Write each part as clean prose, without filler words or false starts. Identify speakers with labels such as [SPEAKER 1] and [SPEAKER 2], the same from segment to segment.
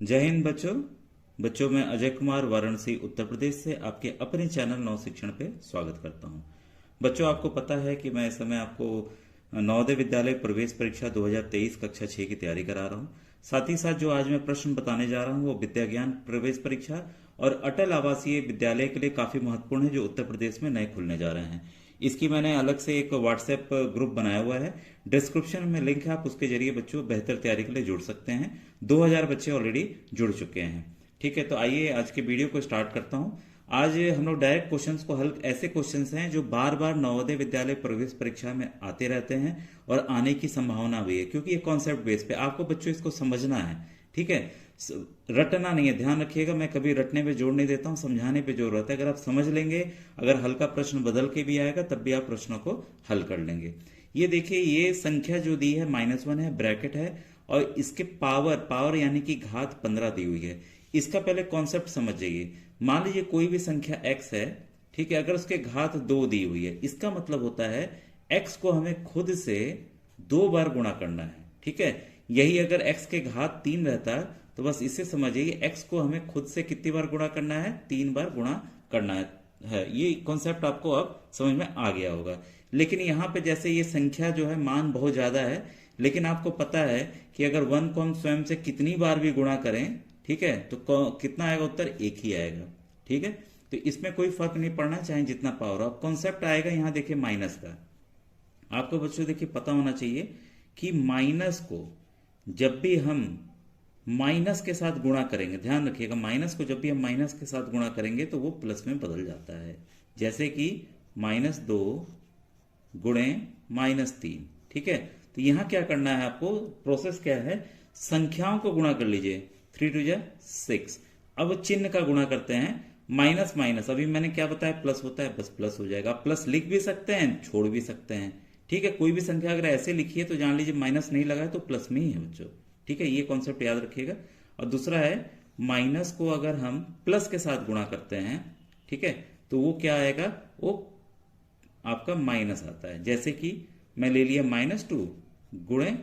[SPEAKER 1] जय हिंद बच्चों मैं अजय कुमार वाराणसी उत्तर प्रदेश से आपके अपने चैनल नव शिक्षण पे स्वागत करता हूं। बच्चों आपको पता है कि मैं इस समय आपको नवोदय विद्यालय प्रवेश परीक्षा 2023 कक्षा 6 की तैयारी करा रहा हूं। साथ ही साथ जो आज मैं प्रश्न बताने जा रहा हूं वो विद्या ज्ञान प्रवेश परीक्षा और अटल आवासीय विद्यालय के लिए काफी महत्वपूर्ण है, जो उत्तर प्रदेश में नए खुलने जा रहे हैं। इसकी मैंने अलग से एक व्हाट्सएप ग्रुप बनाया हुआ है, डिस्क्रिप्शन में लिंक है, आप उसके जरिए बच्चों बेहतर तैयारी के लिए जुड़ सकते हैं। 2000 बच्चे ऑलरेडी जुड़ चुके हैं। ठीक है, तो आइए आज के वीडियो को स्टार्ट करता हूं। आज हम लोग डायरेक्ट क्वेश्चंस को हल, ऐसे क्वेश्चंस हैं जो बार बार नवोदय विद्यालय प्रवेश परीक्षा में आते रहते हैं और आने की संभावना भी है, क्योंकि ये कॉन्सेप्ट बेस पे आपको बच्चों इसको समझना है। ठीक है, रटना नहीं है, ध्यान रखिएगा, मैं कभी रटने पे जोर नहीं देता हूं, समझाने पे जोर रहता है। अगर आप समझ लेंगे, अगर हल्का प्रश्न बदल के भी आएगा तब भी आप प्रश्नों को हल कर लेंगे। ये देखिए, ये संख्या जो दी है -1 है, ब्रैकेट है, और इसके पावर यानी कि घात 15 दी हुई है। इसका पहले कॉन्सेप्ट समझ जाइए। मान लीजिए कोई भी संख्या x है, ठीक है, अगर उसके घात 2 दी हुई है, इसका मतलब होता है x को हमें खुद से 2 बार गुणा करना है। ठीक है, यही अगर x के घात 3 रहता तो बस इसे समझिए, x को हमें खुद से कितनी बार गुणा करना है, 3 बार गुणा करना है। ये कॉन्सेप्ट आपको अब समझ में आ गया होगा। लेकिन यहाँ पे जैसे ये संख्या जो है, मान बहुत ज्यादा है, लेकिन आपको पता है कि अगर 1 को हम स्वयं से कितनी बार भी गुणा करें, ठीक है, तो कितना आएगा उत्तर, 1 ही आएगा। ठीक है, तो इसमें कोई फर्क नहीं पड़ना चाहे जितना पावर हो। अब कॉन्सेप्ट आएगा यहाँ देखिए माइनस का। आपको बच्चों देखिए पता होना चाहिए कि माइनस को जब भी हम माइनस के साथ गुणा करेंगे, ध्यान रखिएगा, माइनस को जब भी हम माइनस के साथ गुणा करेंगे तो वो प्लस में बदल जाता है। जैसे कि -2 गुणे -3। ठीक है, तो यहां क्या करना है आपको, प्रोसेस क्या है, संख्याओं को गुणा कर लीजिए, 3 2 जा 6। अब चिन्ह का गुणा करते हैं, माइनस माइनस, अभी मैंने क्या बताया, प्लस होता है, बस प्लस हो जाएगा। प्लस लिख भी सकते हैं, छोड़ भी सकते हैं। ठीक है, कोई भी संख्या अगर ऐसे लिखी है तो जान लीजिए माइनस नहीं लगा है तो प्लस में ही है बच्चों। ठीक है, ये कॉन्सेप्ट याद रखिएगा। और दूसरा है, माइनस को अगर हम प्लस के साथ गुणा करते हैं, ठीक है, तो वो क्या आएगा, वो आपका माइनस आता है। जैसे कि मैं ले लिया -2 गुणे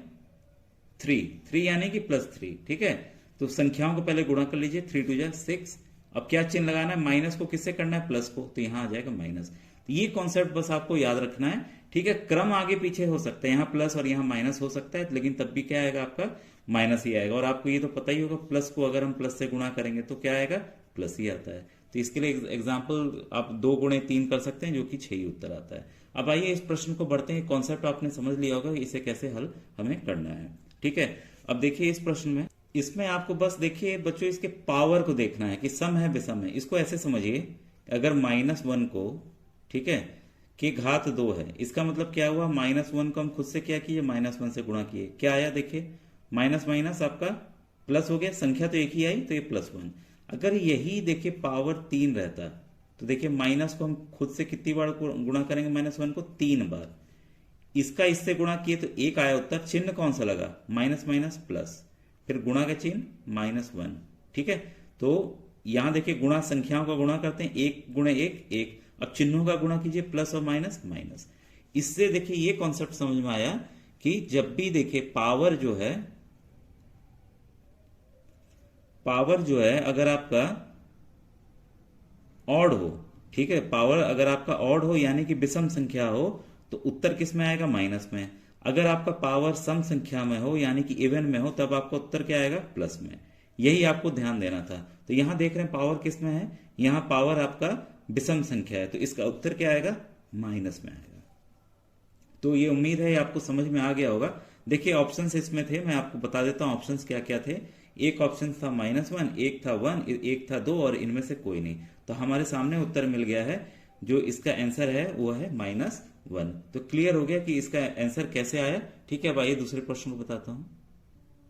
[SPEAKER 1] 3 यानी कि +3। ठीक है, तो संख्याओं को पहले गुणा कर लीजिए, 3 2 जा 6। अब क्या चिन्ह लगाना है, माइनस को किससे करना है, प्लस को, तो यहां आ जाएगा माइनस। तो ये कॉन्सेप्ट बस आपको याद रखना है। ठीक है, क्रम आगे पीछे हो सकता है, यहाँ प्लस और यहाँ माइनस हो सकता है, लेकिन तब भी क्या आएगा, आपका माइनस ही आएगा। और आपको ये तो पता ही होगा, प्लस को अगर हम प्लस से गुणा करेंगे तो क्या आएगा, प्लस ही आता है। तो इसके लिए एग्जाम्पल आप 2 गुणे 3 कर सकते हैं, जो कि 6 ही उत्तर आता है। अब आइए इस प्रश्न को बढ़ते हैं। कॉन्सेप्ट आपने समझ लिया होगा, इसे कैसे हल हमें करना है। ठीक है, अब देखिए इस प्रश्न में, इसमें आपको बस देखिए बच्चों, इसके पावर को देखना है कि सम है विषम है। इसको ऐसे समझिए, अगर -1 को, ठीक है, कि घात 2 है, इसका मतलब क्या हुआ, -1 को हम खुद से क्या किए, -1 से गुणा किए, क्या आया देखिए, माइनस माइनस आपका प्लस हो गया, संख्या तो एक ही आई तो ये +1। अगर यही देखिए पावर 3 रहता तो देखिए माइनस को हम खुद से कितनी बार गुणा करेंगे, -1 को 3 बार। इसका इससे गुणा किए तो 1 आया उत्तर। चिन्ह कौन सा लगा, माइनस माइनस प्लस, फिर गुणा का चिन्ह -1। ठीक है, तो यहां देखिए गुणा, संख्याओं का गुणा करते हैं, 1 गुणे 1 1। अब चिन्हों का गुणा कीजिए, प्लस और माइनस माइनस। इससे देखिए ये कॉन्सेप्ट समझ में आया कि जब भी देखिए पावर जो है अगर आपका ऑड हो, ठीक है, पावर अगर आपका ऑड हो यानी कि विषम संख्या हो, तो उत्तर किस में आएगा, माइनस में। अगर आपका पावर सम संख्या में हो यानी कि इवन में हो, तब आपका उत्तर क्या आएगा, प्लस में। यही आपको ध्यान देना था। तो यहां देख रहे हैं पावर किस में है, यहां पावर आपका विषम संख्या है, तो इसका उत्तर क्या आएगा, माइनस में आएगा। तो ये उम्मीद है आपको समझ में आ गया होगा। देखिए ऑप्शंस इसमें थे, मैं आपको बता देता हूं ऑप्शंस क्या क्या थे। एक ऑप्शन था -1, एक था 1, एक था 2, और इनमें से कोई नहीं। तो हमारे सामने उत्तर मिल गया है, जो इसका आंसर है वो है -1। तो क्लियर हो गया कि इसका आंसर कैसे आया। ठीक है, अब आइए दूसरे प्रश्न को बताता हूं।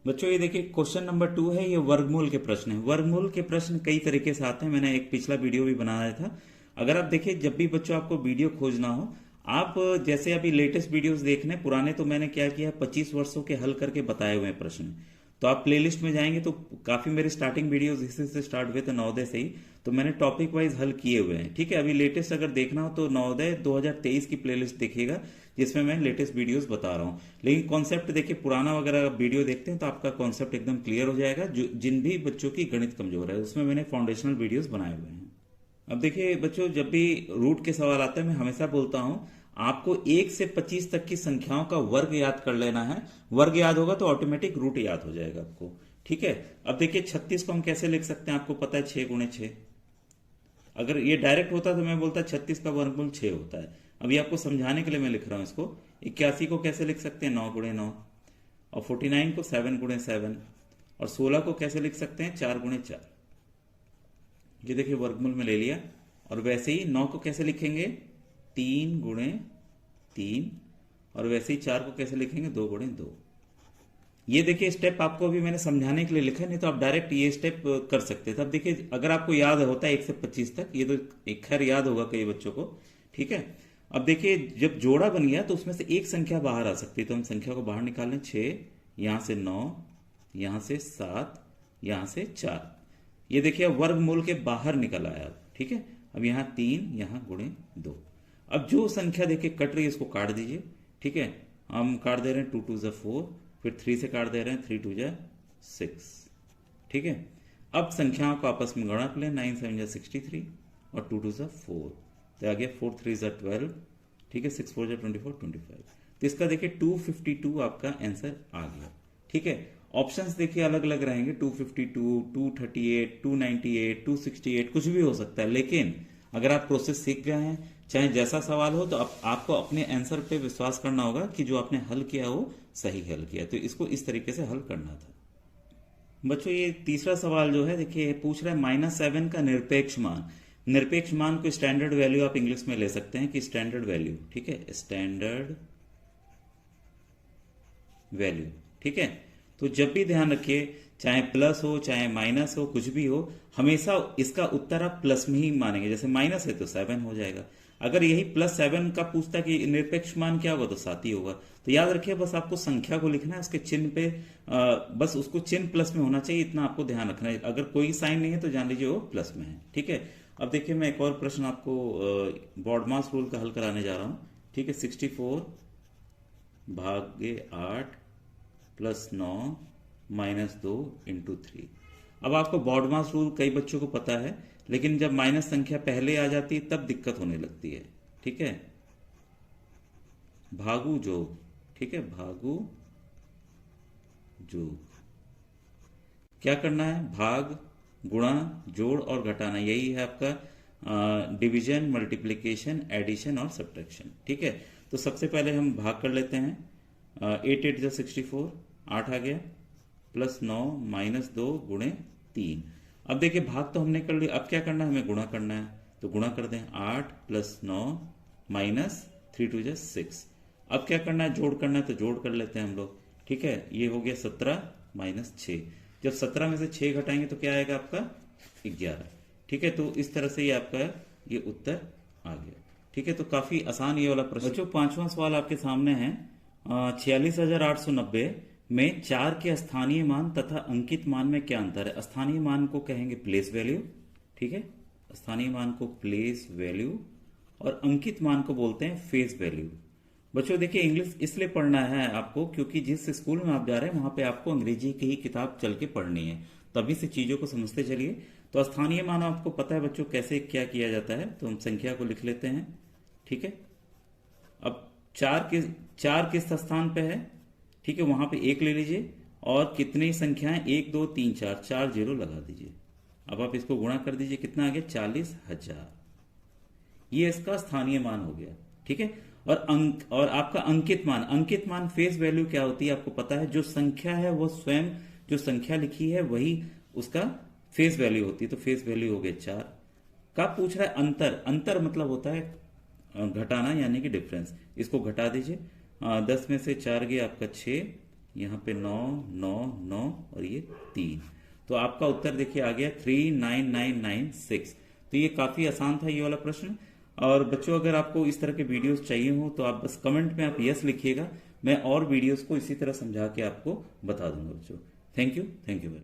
[SPEAKER 1] बच्चों ये देखिए क्वेश्चन नंबर 2 है, ये वर्गमूल के प्रश्न है। वर्गमूल के प्रश्न कई तरीके से आते हैं, मैंने एक पिछला वीडियो भी बनाया था। अगर आप देखिए, जब भी बच्चों आपको वीडियो खोजना हो, आप जैसे अभी लेटेस्ट वीडियोस देखने, पुराने तो मैंने क्या किया, 25 वर्षों के हल करके बताए हुए हैं प्रश्न। तो आप प्लेलिस्ट में जाएंगे तो काफी मेरे स्टार्टिंग वीडियोस इसी से स्टार्ट हुए थे, नवोदय से ही, तो मैंने टॉपिक वाइज हल किए हुए हैं। ठीक है, अभी लेटेस्ट अगर देखना हो तो नवोदय 2023 की प्लेलिस्ट देखिएगा, जिसमें मैं लेटेस्ट वीडियोस बता रहा हूँ। लेकिन कॉन्सेप्ट देखिए, पुराना वगैरह वीडियो देखते हैं तो आपका कॉन्सेप्ट एकदम क्लियर हो जाएगा। जो जिन भी बच्चों की गणित कमजोर है उसमें मैंने फाउंडेशनल वीडियोस बनाए हुए हैं। अब देखिए बच्चों, जब भी रूट के सवाल आते हैं मैं हमेशा बोलता हूं आपको 1 से 25 तक की संख्याओं का वर्ग याद कर लेना है। वर्ग याद होगा तो ऑटोमेटिक रूट याद हो जाएगा आपको। ठीक है। अब देखिए 36 को हम कैसे लिख सकते हैं, आपको पता है 6 गुणे 6। अगर ये डायरेक्ट होता तो मैं बोलता 36 का वर्गमूल 6 होता है। अभी आपको समझाने के लिए मैं लिख रहा हूं इसको। 81 को कैसे लिख सकते हैं, 9 गुणे 9। और 49 को 7 गुणे 7। और 16 को कैसे लिख सकते हैं, 4 गुणे 4। ये देखिए वर्गमूल में ले लिया। और वैसे ही 9 को कैसे लिखेंगे, 3 गुणे 3। और वैसे ही 4 को कैसे लिखेंगे, 2 गुणे 2। ये देखिए स्टेप आपको अभी मैंने समझाने के लिए लिखा है, नहीं तो आप डायरेक्ट ये स्टेप कर सकते थे। अब देखिए अगर आपको याद होता है 1 से 25 तक, ये तो एक खैर याद होगा कई बच्चों को। ठीक है। अब देखिए जब जोड़ा बन गया तो उसमें से एक संख्या बाहर आ सकती है, तो हम संख्या को बाहर निकाल लें। 6, यहां से 9, यहां से 7, यहां से 4। ये देखिए वर्गमूल के बाहर निकल आया। ठीक है। अब यहां 3, यहां गुणे 2। अब जो संख्या देखिए कट रही है इसको काट दीजिए। ठीक है। हम काट दे रहे हैं 2 2 जा 4, फिर 3 से काट दे रहे हैं 3 2 जा 6। ठीक है। अब संख्याओं को आपस में गुणा कर लें। 9 7 जा 63 और 2 2 जा 4, तो आ गया 4 3 जा 12। ठीक है। 6 4 जा 24 25। तो इसका देखिए 252 आपका आंसर आ गया। ठीक है। ऑप्शंस देखिए अलग अलग रहेंगे, 252, 238, 298, 268, कुछ भी हो सकता है। लेकिन अगर आप प्रोसेस सीख गए हैं, चाहे जैसा सवाल हो, तो आपको अपने आंसर पे विश्वास करना होगा कि जो आपने हल किया वो सही हल किया। तो इसको इस तरीके से हल करना था। बच्चों ये तीसरा सवाल जो है देखिए पूछ रहा है -7 का निरपेक्ष मान। निरपेक्ष मान को स्टैंडर्ड वैल्यू आप इंग्लिश में ले सकते हैं कि स्टैंडर्ड वैल्यू। ठीक है। Standard value. ठीक है। तो जब भी ध्यान रखिए, चाहे प्लस हो चाहे माइनस हो, कुछ भी हो, हमेशा इसका उत्तर आप प्लस में ही मानेंगे। जैसे माइनस है तो 7 हो जाएगा। अगर यही +7 का पूछता कि निरपेक्ष मान क्या होगा तो 7 ही होगा। तो याद रखिए बस आपको संख्या को लिखना है, उसके चिन्ह पे बस उसको चिन्ह प्लस में होना चाहिए, इतना आपको ध्यान रखना है। अगर कोई साइन नहीं है तो जान लीजिए वो प्लस में है। ठीक है। अब देखिए मैं एक और प्रश्न आपको बॉडमास रूल का हल कराने जा रहा हूं। ठीक है। 64 भागे 8 + 9 - 2 × 3। अब आपको बॉडमास रूल कई बच्चों को पता है, लेकिन जब माइनस संख्या पहले आ जाती है तब दिक्कत होने लगती है। ठीक है। भागु जोग। ठीक है। भागु जोग क्या करना है, भाग, गुणा, जोड़ और घटाना, यही है आपका डिवीजन, मल्टीप्लिकेशन, एडिशन और सब्ट्रैक्शन। ठीक है। तो सबसे पहले हम भाग कर लेते हैं। 8 8 जा 64, 8 आ गया, +9 - 2 × 3। अब देखिए भाग तो हमने कर लिया, अब क्या करना है, हमें गुणा करना है। तो गुणा कर दें, 8 + 9 - 3 2 जा 6। अब क्या करना है, जोड़ करना है, तो जोड़ कर लेते हैं हम लोग। ठीक है। ये हो गया 17 - 6। जब 17 में से 6 घटाएंगे तो क्या आएगा आपका, 11। ठीक है। तो इस तरह से ये आपका ये उत्तर आ गया। ठीक है। तो काफी आसान ये वाला प्रश्न। बच्चों 5वां सवाल आपके सामने है। 46,890 में 4 के स्थानीय मान तथा अंकित मान में क्या अंतर है। स्थानीय मान को कहेंगे प्लेस वैल्यू। ठीक है। स्थानीय मान को प्लेस वैल्यू और अंकित मान को बोलते हैं फेस वैल्यू। बच्चों देखिए इंग्लिश इसलिए पढ़ना है आपको क्योंकि जिस स्कूल में आप जा रहे हैं वहां पे आपको अंग्रेजी की ही किताब चल के पढ़नी है, तभी से चीजों को समझते चलिए। तो स्थानीय मान आपको पता है बच्चों कैसे क्या किया जाता है, तो हम संख्या को लिख लेते हैं। ठीक है। अब 4 किस स्थान पे है, ठीक है, वहां पे 1 ले लीजिए और कितनी संख्याएं 1 2 3 4 4 जीरो लगा दीजिए। अब आप इसको गुणा कर दीजिए, कितना आ गया, 40,000। ये इसका स्थानीय मान हो गया। ठीक है। और आपका अंकित मान फेस वैल्यू क्या होती है आपको पता है, जो संख्या है वो स्वयं जो संख्या लिखी है वही उसका फेस वैल्यू होती है। तो फेस वैल्यू हो गया 4। कब पूछ रहा है अंतर मतलब होता है घटाना यानी कि डिफरेंस। इसको घटा दीजिए, 10 में से 4 गया आपका 6, यहां पे 9 9 9 और ये 3। तो आपका उत्तर देखिए आ गया 39996। तो ये काफी आसान था ये वाला प्रश्न। और बच्चों अगर आपको इस तरह के वीडियोस चाहिए हो तो आप बस कमेंट में आप यस लिखिएगा, मैं और वीडियोस को इसी तरह समझा के आपको बता दूंगा बच्चों। Thank you.